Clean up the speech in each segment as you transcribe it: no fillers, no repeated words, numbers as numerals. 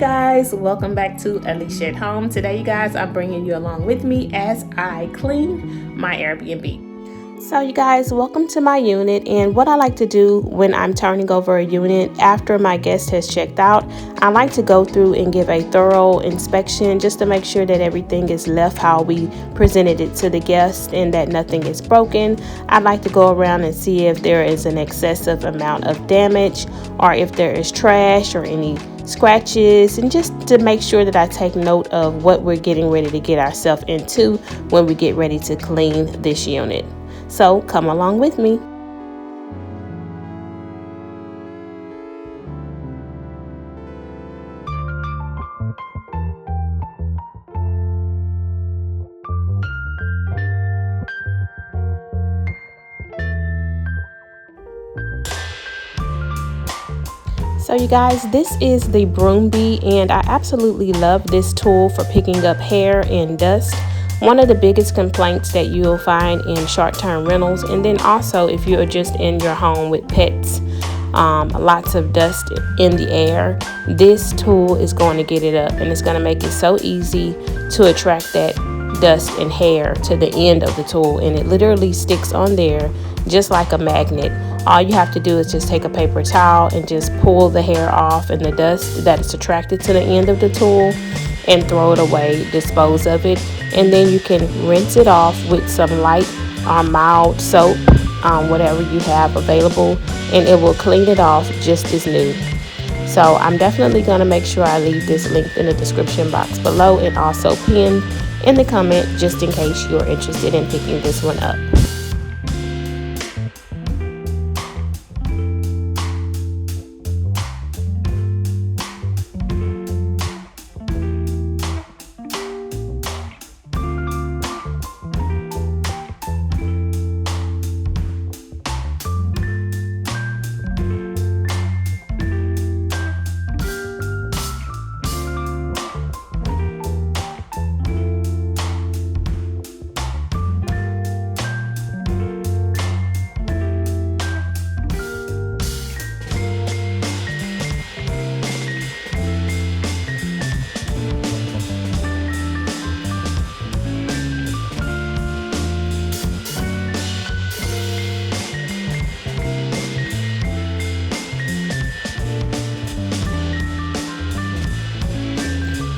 guys, welcome back to Alecia at Home. Today you guys, I'm bringing you along with me as I clean my Airbnb. So you guys, welcome to my unit, and what I like to do when I'm turning over a unit after my guest has checked out, I like to go through and give a thorough inspection just to make sure that everything is left how we presented it to the guest and that nothing is broken. I like to go around and see if there is an excessive amount of damage or if there is trash or any scratches, and just to make sure that I take note of what we're getting ready to get ourselves into when we get ready to clean this unit. So come along with me. So you guys, this is the Broombi, and I absolutely love this tool for picking up hair and dust. One of the biggest complaints that you'll find in short-term rentals, and then also if you're just in your home with pets, lots of dust in the air, this tool is going to get it up, and it's going to make it so easy to attract that dust and hair to the end of the tool, and it literally sticks on there just like a magnet. All you have to do is just take a paper towel and just pull the hair off and the dust that is attracted to the end of the tool and throw it away, dispose of it, and then you can rinse it off with some light or mild soap, whatever you have available, and it will clean it off just as new. So I'm definitely going to make sure I leave this link in the description box below and also pinned in the comment just in case you're interested in picking this one up.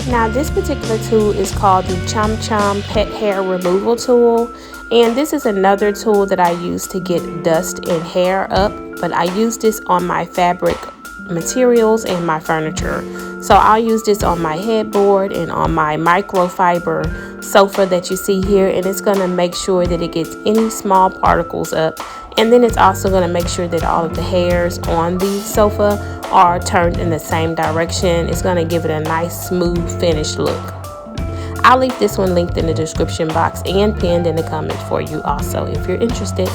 Now this particular tool is called the Chum Chum Pet Hair Removal Tool, and this is another tool that I use to get dust and hair up, but I use this on my fabric materials and my furniture. So I'll use this on my headboard and on my microfiber sofa that you see here, and it's going to make sure that it gets any small particles up, and then it's also going to make sure that all of the hairs on the sofa are turned in the same direction. It's going to give it a nice smooth finished look. I'll leave this one linked in the description box and pinned in the comments for you also if you're interested.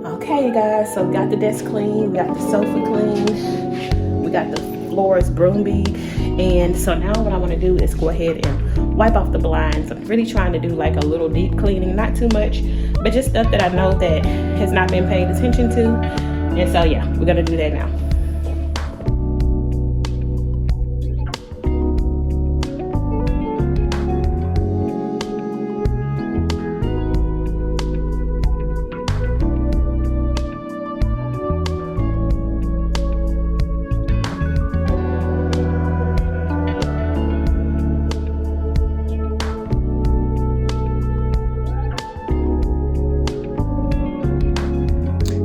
Okay, you guys, so we got the desk clean, we got the sofa clean, we got the floors Broombi, and so now what I want to do is go ahead and wipe off the blinds. I'm really trying to do like a little deep cleaning, not too much, but just stuff that I know that has not been paid attention to. And so yeah, we're gonna do that now.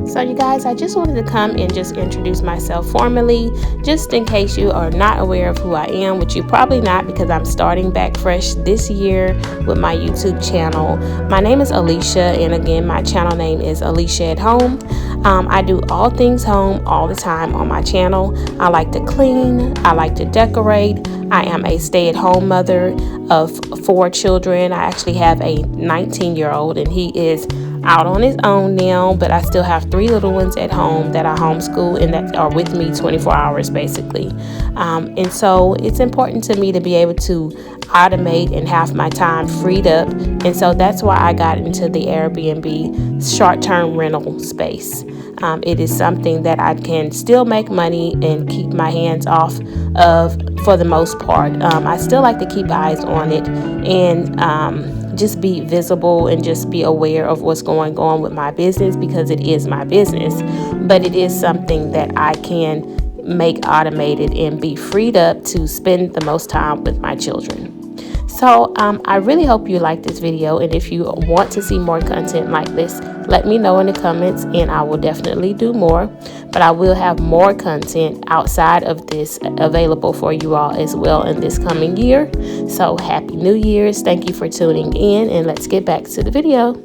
So you guys, I just wanted to come and just introduce myself formally, just in case you are not aware of who I am, which you probably not, because I'm starting back fresh this year with my YouTube channel. My name is Alecia, and again, my channel name is Alecia at Home. I do all things home all the time on my channel. I like to clean, I like to decorate. I am a stay-at-home mother of 4 children. I actually have a 19-year-old, and he is out on his own now, but I still have 3 little ones at home that I homeschool and that are with me 24 hours basically. And so it's important to me to be able to automate and have my time freed up. And so that's why I got into the Airbnb short-term rental space. It is something that I can still make money and keep my hands off of for the most part. I still like to keep eyes on it and just be visible and just be aware of what's going on with my business, because it is my business, but it is something that I can make automated and be freed up to spend the most time with my children. So I really hope you like this video, and if you want to see more content like this, let me know in the comments and I will definitely do more. But I will have more content outside of this available for you all as well in this coming year. So happy New Year's. Thank you for tuning in, and let's get back to the video.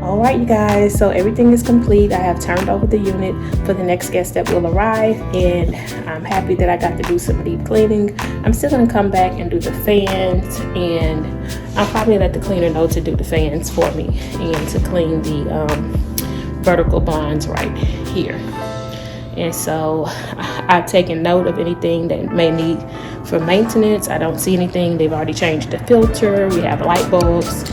All right, you guys, so everything is complete. I have turned over the unit for the next guest that will arrive, and I'm happy that I got to do some deep cleaning. I'm still going to come back and do the fans, and I'll probably let the cleaner know to do the fans for me and to clean the vertical blinds right here. And so I've taken note of anything that may need for maintenance. I don't see anything. They've already changed the filter. We have light bulbs,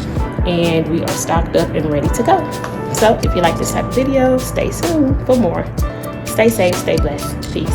and we are stocked up and ready to go. So if you like this type of video, stay tuned for more. Stay safe, stay blessed. Peace.